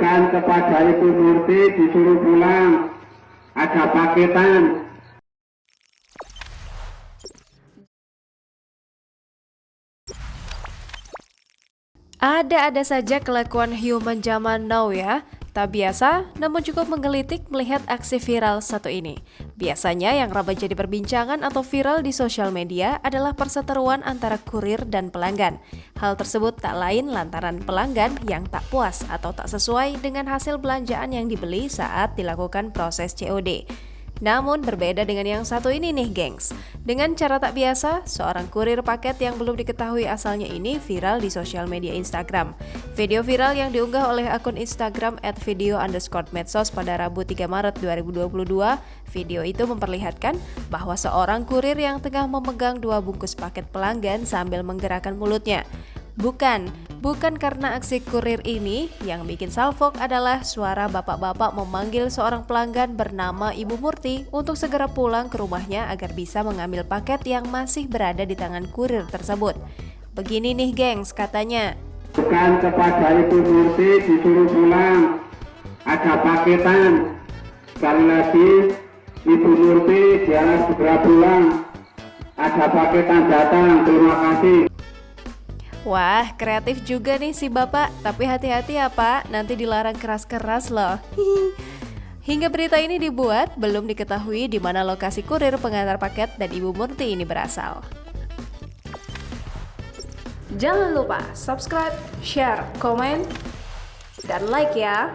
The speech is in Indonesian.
Bukan kepada Ibu Murti disuruh pulang, ada paketan. Ada-ada saja kelakuan human zaman now ya. Tak biasa, namun cukup menggelitik melihat aksi viral satu ini. Biasanya yang ramai jadi perbincangan atau viral di sosial media adalah perseteruan antara kurir dan pelanggan. Hal tersebut tak lain lantaran pelanggan yang tak puas atau tak sesuai dengan hasil belanjaan yang dibeli saat dilakukan proses COD. Namun berbeda dengan yang satu ini nih gengs. Dengan cara tak biasa, seorang kurir paket yang belum diketahui asalnya ini viral di sosial media Instagram. Video viral yang diunggah oleh akun Instagram @video_medsos pada Rabu 3 Maret 2022, video itu memperlihatkan bahwa seorang kurir yang tengah memegang 2 bungkus paket pelanggan sambil menggerakkan mulutnya. Bukan karena aksi kurir ini, yang bikin salfok adalah suara bapak-bapak memanggil seorang pelanggan bernama Ibu Murti untuk segera pulang ke rumahnya agar bisa mengambil paket yang masih berada di tangan kurir tersebut. Begini nih gengs katanya. Bukan kepada Ibu Murti disuruh pulang, ada paketan. Sekali lagi, Ibu Murti jangan segera pulang, ada paketan datang, terima kasih. Wah, kreatif juga nih si bapak, tapi hati-hati ya pak, nanti dilarang keras-keras loh. Hingga berita ini dibuat, belum diketahui di mana lokasi kurir pengantar paket dan Ibu Murti ini berasal. Jangan lupa subscribe, share, komen, dan like ya.